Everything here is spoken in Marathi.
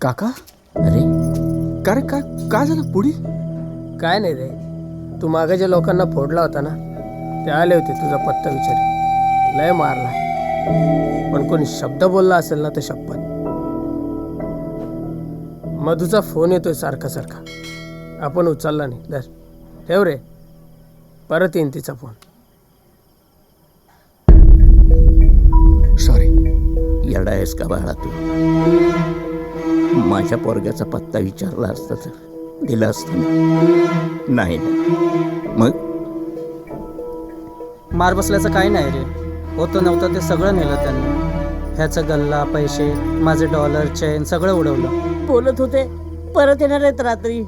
काका अरे काय काय काय झालं पुढे? काय नाही रे, तू मागे ज्या लोकांना फोडला होता ना ते आले होते तुझा पत्ता विचार. लय मारला, पण कोणी शब्द बोलला असेल ना तर शपथ. मधूचा फोन येतोय सारखा सारखा, आपण उचलला नाही. दर ठेव रे, परत येईन तिचा फोन. सॉरी. येडा आहेस का बाळा तू? माझ्या पोरग्याचा पत्ता विचारला असता तर दिला असतं ना. नाही ना. मग मार बसल्याचं काही नाही रे. होतं नव्हतं ते सगळं नेलं त्यांनी. ह्याचं गल्ला, पैसे, माझे डॉलर, चेन सगळं उडवलं. बोलत होते परत येणार आहेत रात्री.